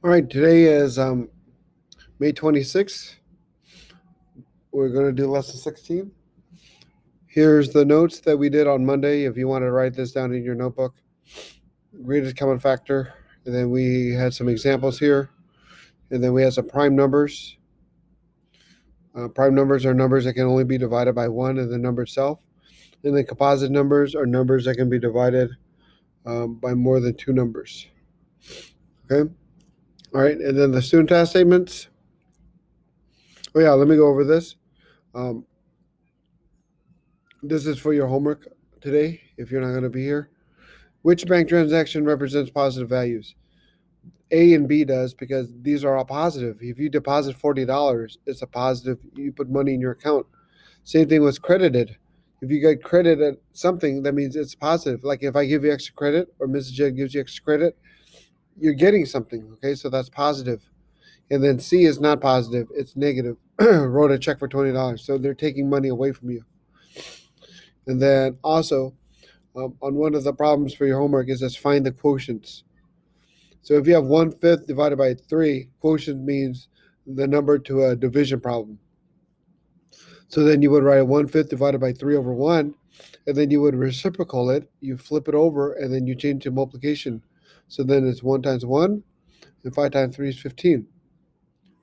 All right, today is May 26th. We're going to do lesson 16. Here's the notes that we did on Monday. If you want to write this down in your notebook, greatest common factor. And then we had some examples here. And then we had some prime numbers. Prime numbers are numbers that can only be divided by one and the number itself. And then composite numbers are numbers that can be divided by more than two numbers. Okay. All right. And then the student task statements. Oh, yeah. Let me go over this. Um, this is for your homework today if you're not going to be here. Which bank transaction represents positive values? A and B does because these are all positive. If you deposit $40, it's a positive. You put money in your account. Same thing with credited. If you get credited something, that means it's positive. Like if I give you extra credit or Mrs. J gives you extra credit, you're getting something. Okay, so that's positive. And then C is not positive, it's negative. Wrote a check for $20. So they're taking money away from you. And then also, on one of the problems for your homework is just find the quotients. So if you have 1/5 divided by 3, quotient means the number to a division problem. So then you would write 1/5 divided by 3 over 1, and then you would reciprocal it, you flip it over, and then you change to multiplication. So then it's 1 times 1, and 5 times 3 is 15.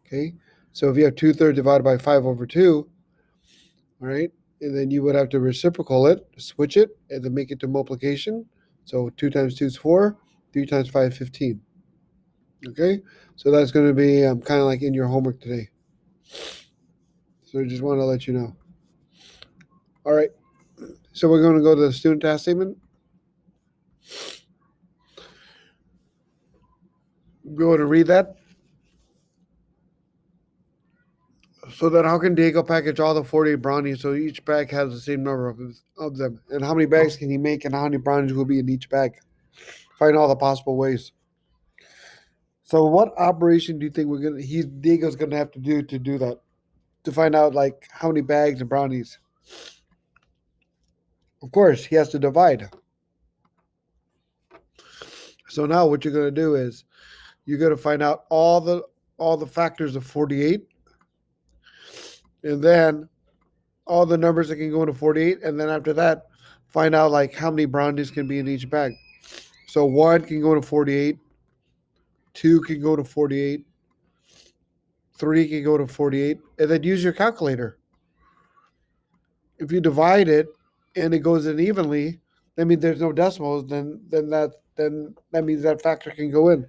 Okay? So if you have 2/3 divided by 5 over 2, all right, and then you would have to reciprocal it, switch it, and then make it to multiplication. So 2 times 2 is 4, 3 times 5 is 15. Okay, so that's going to be kind of like in your homework today. So I just want to let you know. All right, so we're going to go to the student task statement. Go to read that. So then how can Diego package all the 48 brownies so each bag has the same number of them? And how many bags can he make and how many brownies will be in each bag? Find all the possible ways. So what operation do you think Diego's gonna have to do that? To find out like how many bags of brownies? Of course, he has to divide. So now what you're gonna do is you're gonna find out all the factors of 48, and then all the numbers that can go into 48, and then after that, find out like how many brownies can be in each bag. So one can go to 48, two can go to 48, three can go to 48, and then use your calculator. If you divide it and it goes in evenly, that means there's no decimals. Then that means that factor can go in.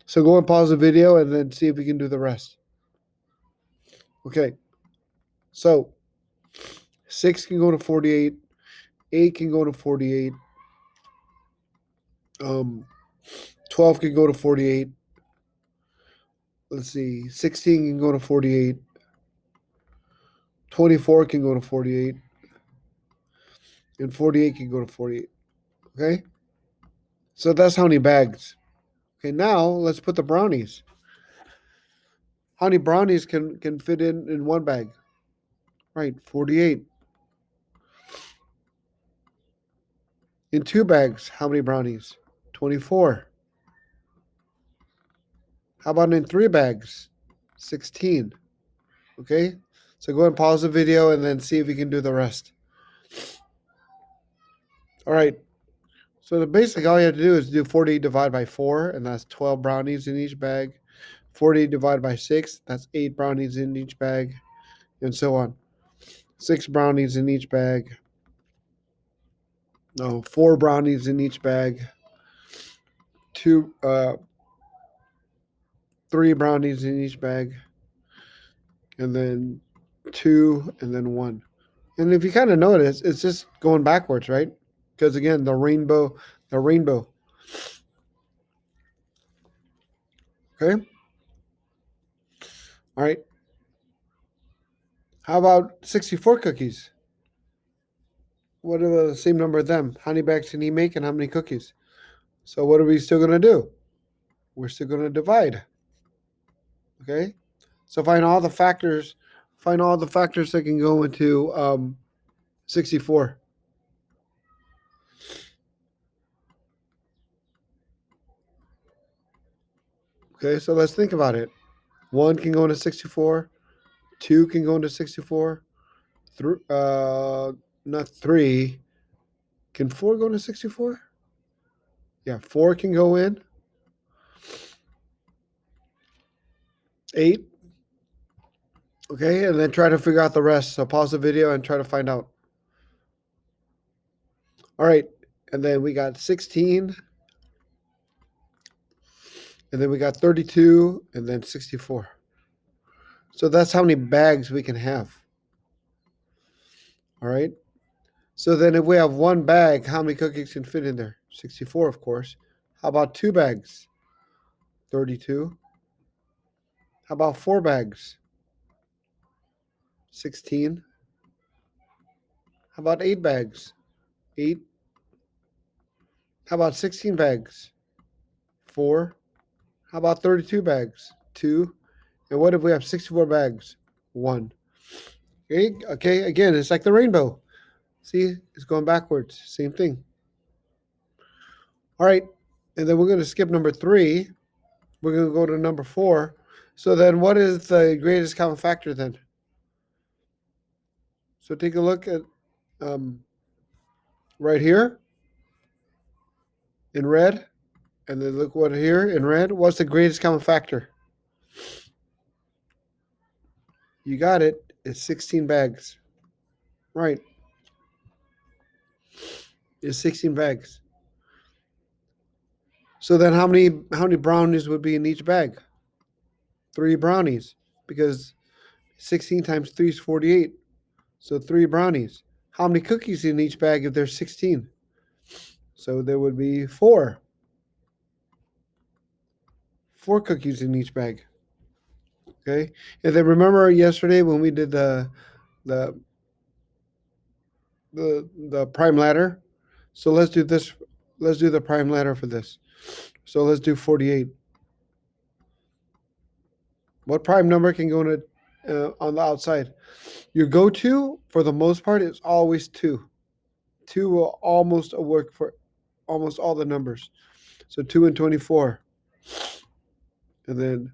So go and pause the video and then see if we can do the rest. Okay. So 6 can go to 48, 8 can go to 48, um, 12 can go to 48. Let's see, 16 can go to 48, 24 can go to 48, and 48 can go to 48. Okay? So that's how many bags. Okay, now let's put the brownies. How many brownies can fit in one bag? Right, 48. In two bags, how many brownies? 24. How about in three bags? 16. Okay? So go and pause the video and then see if you can do the rest. All right. So basically all you have to do is do 40 divided by 4, and that's 12 brownies in each bag. 40 divided by 6, that's 8 brownies in each bag, and so on. 6 brownies in each bag. No, 4 brownies in each bag. 3 brownies in each bag, and then 2, and then 1. And if you kind of notice, it's just going backwards, right? Because again, the rainbow. Okay. All right. How about 64 cookies? What are the same number of them? How many bags can he make and how many cookies? So what are we still going to do? We're still going to divide. Okay. So find all the factors. Find all the factors that can go into 64. Okay, so let's think about it. 1 can go into 64. 2 can go into 64. Not 3. Can 4 go into 64? Yeah, 4 can go in. 8. Okay, and then try to figure out the rest. So pause the video and try to find out. All right, and then we got 16. And then we got 32 and then 64. So that's how many bags we can have. All right. So then if we have one bag, how many cookies can fit in there? 64, of course. How about 2 bags? 32. How about 4 bags? 16. How about 8 bags? 8. How about 16 bags? 4. How about 32 bags? 2. And what if we have 64 bags? 1. Okay, again, it's like the rainbow. See, it's going backwards. Same thing. All right, and then we're going to skip number 3. We're going to go to number 4. So then what is the greatest common factor then? So take a look at right here in red, and then look what here in red. What's the greatest common factor? You got it. It's 16 bags. Right. It's 16 bags. So then how many brownies would be in each bag? 3 brownies, because 16 times 3 is 48. So 3 brownies. How many cookies in each bag if there's 16? So there would be 4. 4 cookies in each bag. Okay. And then remember yesterday when we did the prime ladder? So let's do this. Let's do the prime ladder for this. So let's do 48. What prime number can go in on the outside? Your go-to, for the most part, is always 2. 2 will almost work for almost all the numbers. So 2 and 24. And then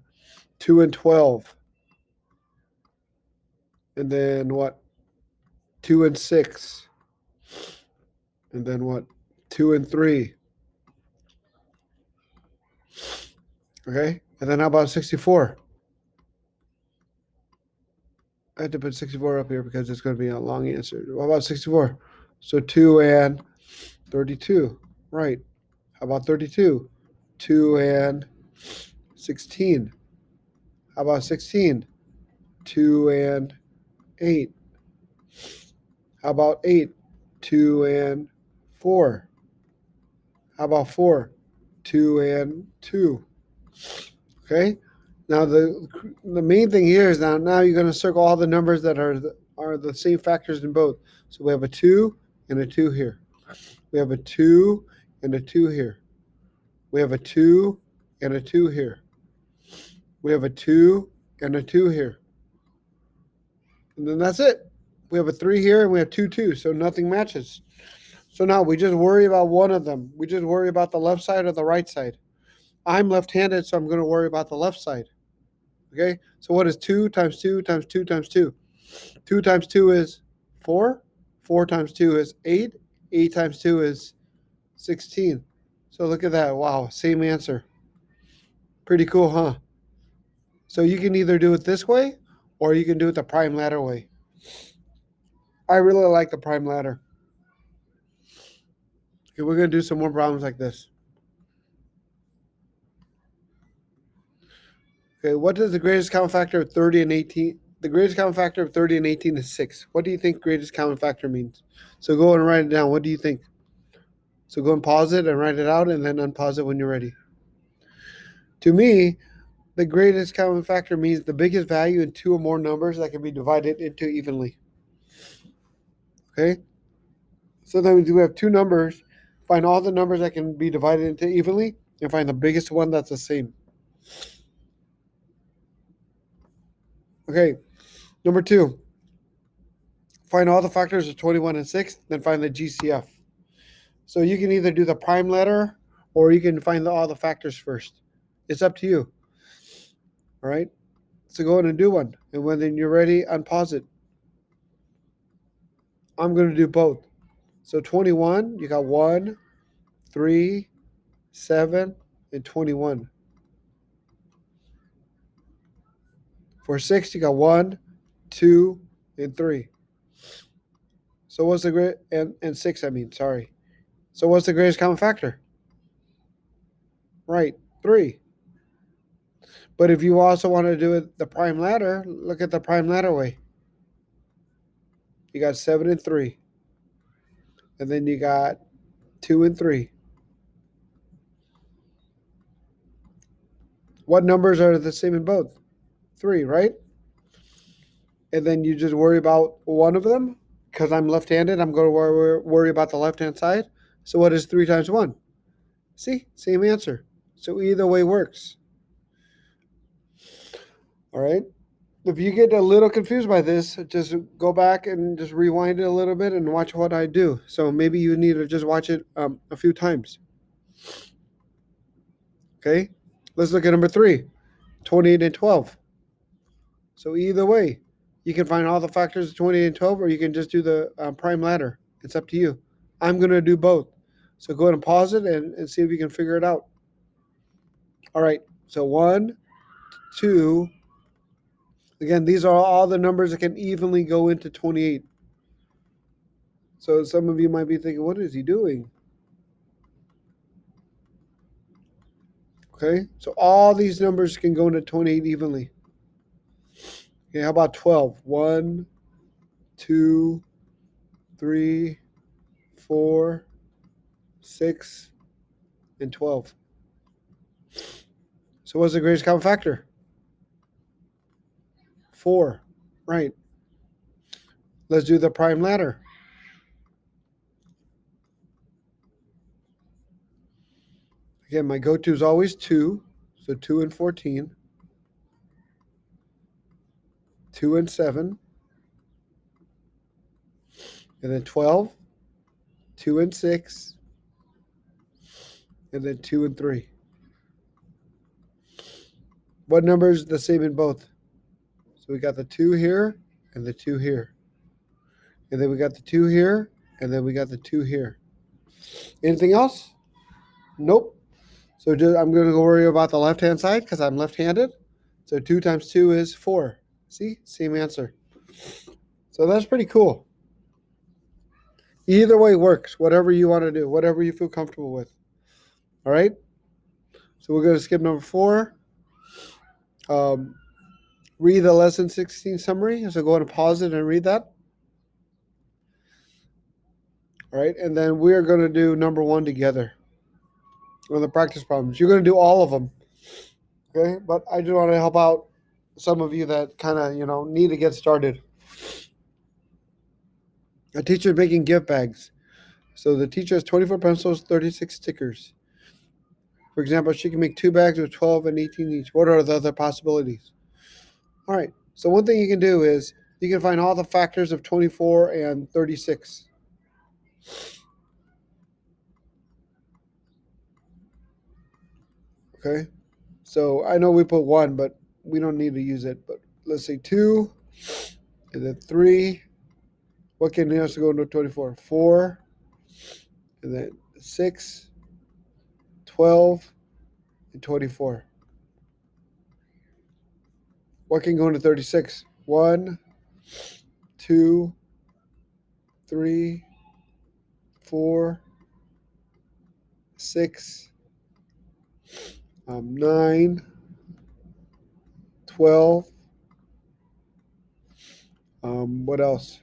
2 and 12. And then what? 2 and 6. And then what? 2 and 3. Okay? And then how about 64? I had to put 64 up here because it's going to be a long answer. What about 64? So 2 and 32. Right. How about 32? 2 and 16. How about 16? 2 and 8. How about 8? 2 and 4. How about 4? 2 and 2. Okay? Now the main thing here is now you're going to circle all the numbers that are the same factors in both. So we have a 2 and a 2 here. We have a 2 and a 2 here. We have a 2 and a 2 here. We have a 2 and a 2 here. And then that's it. We have a 3 here and we have 2, 2. So nothing matches. So now we just worry about one of them. We just worry about the left side or the right side. I'm left-handed, so I'm going to worry about the left side. Okay? So what is 2 times 2 times 2 times 2? 2 times 2 is 4. 4 times 2 is 8. 8 times 2 is 16. So look at that. Wow, same answer. Pretty cool, huh? So you can either do it this way or you can do it the prime ladder way. I really like the prime ladder. Okay, we're going to do some more problems like this. Okay, what is the greatest common factor of 30 and 18? The greatest common factor of 30 and 18 is 6. What do you think greatest common factor means? So go and write it down. What do you think? So go and pause it and write it out and then unpause it when you're ready. To me, the greatest common factor means the biggest value in 2 or more numbers that can be divided into evenly. Okay? So then we have 2 numbers. Find all the numbers that can be divided into evenly and find the biggest one that's the same. Okay, number 2. Find all the factors of 21 and 6, then find the GCF. So you can either do the prime ladder or you can find all the factors first. It's up to you. All right. So go ahead and do one. And when then you're ready, unpause it. I'm going to do both. So 21, you got 1, 3, 7, and 21. For 6, you got 1, 2, and 3. So what's the great and 6? I mean, sorry. So what's the greatest common factor? Right, 3. But if you also want to do it the prime ladder, look at the prime ladder way. You got 7 and 3, and then you got 2 and 3. What numbers are the same in both? 3, right? And then you just worry about one of them. Because I'm left-handed, I'm going to worry about the left-hand side. So what is 3 times 1? See, same answer. So either way works. All right. If you get a little confused by this, just go back and just rewind it a little bit and watch what I do. So maybe you need to just watch it a few times. Okay. Let's look at number 3, 28 and 12. So either way, you can find all the factors of 28 and 12, or you can just do the prime ladder. It's up to you. I'm going to do both. So go ahead and pause it and see if you can figure it out. All right. So 1, 2. Again, these are all the numbers that can evenly go into 28. So some of you might be thinking, what is he doing? Okay. So all these numbers can go into 28 evenly. Okay. How about 12? 1, 2, 3, 4, 6, and 12. So what's the greatest common factor? 4. Right. Let's do the prime ladder. Again, my go-to is always 2. So 2 and 14. 2 and 7. And then 12. 2 and 6. And then 2 and 3. What number is the same in both? So we got the 2 here and the 2 here. And then we got the 2 here, and then we got the 2 here. Anything else? Nope. So I'm going to go worry about the left-hand side because I'm left-handed. So 2 times 2 is 4. See? Same answer. So that's pretty cool. Either way works, whatever you want to do, whatever you feel comfortable with. All right? So we're going to skip number 4. Read the lesson 16 summary. So go ahead and pause it and read that. All right? And then we are going to do number 1 together on the practice problems. You're going to do all of them. Okay? But I just want to help out some of you that kind of, need to get started. A teacher is making gift bags. So the teacher has 24 pencils, 36 stickers. For example, she can make 2 bags with 12 and 18 each. What are the other possibilities? All right. So one thing you can do is you can find all the factors of 24 and 36. Okay. So I know we put 1, but we don't need to use it. But let's say 2 and then 3. What can also go into 24? 4 and then 6, 12, and 24. What can go into 36? 1, 2, 3, 4, 6, 9, 12. What else?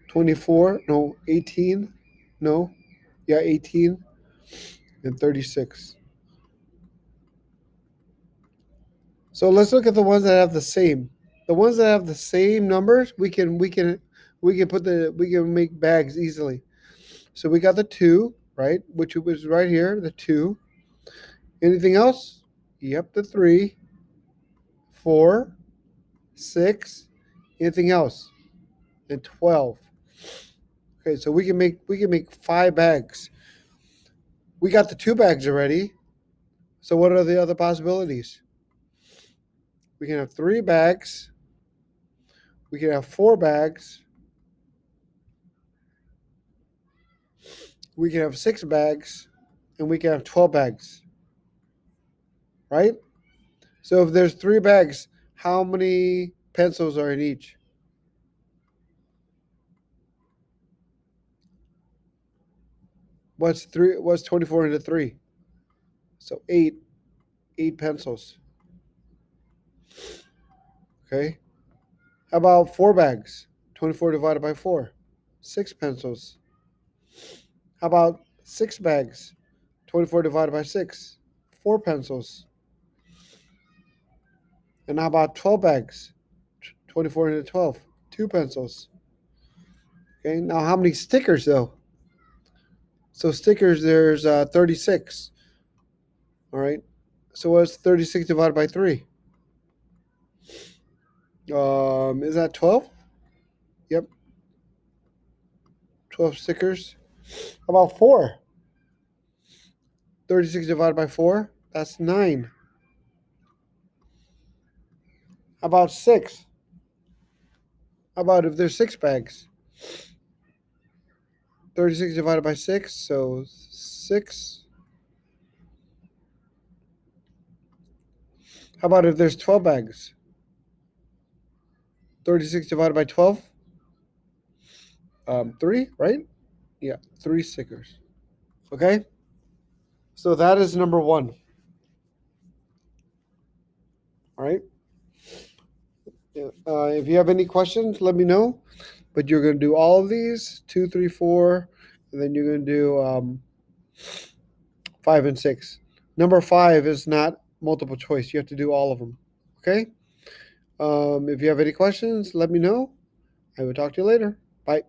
24? No, 18? No. Yeah, 18 and 36. So let's look at the ones that have the same. The ones that have the same numbers, we can make bags easily. So we got the 2, right? Which was right here, the 2. Anything else? Yep, the 3, 4, 6. Anything else? And 12. Okay, so we can make 5 bags. We got the 2 bags already. So what are the other possibilities? We can have 3 bags. We can have 4 bags. We can have 6 bags. And we can have 12 bags. Right? So if there's 3 bags, how many pencils are in each? What's 24 into 3? So 8 pencils. Okay? How about 4 bags? 24 divided by 4. 6 pencils. How about 6 bags? 24 divided by 6. 4 pencils. And how about 12 bags? 24 into 12. 2 pencils. Okay, now how many stickers though? So stickers, there's 36. All right. So what's 36 divided by 3? Is that 12? Yep, 12 stickers. How about 4? 36 divided by 4? That's 9. How about 6? How about if there's 6 bags? 36 divided by 6, so 6. How about if there's 12 bags? 36 divided by 12? 3, right? Yeah, 3 stickers. Okay? So that is number 1. All right? If you have any questions, let me know. But you're going to do all of these 2, 3, 4, and then you're going to do 5 and 6. Number 5 is not multiple choice. You have to do all of them. Okay? If you have any questions, let me know. I will talk to you later. Bye.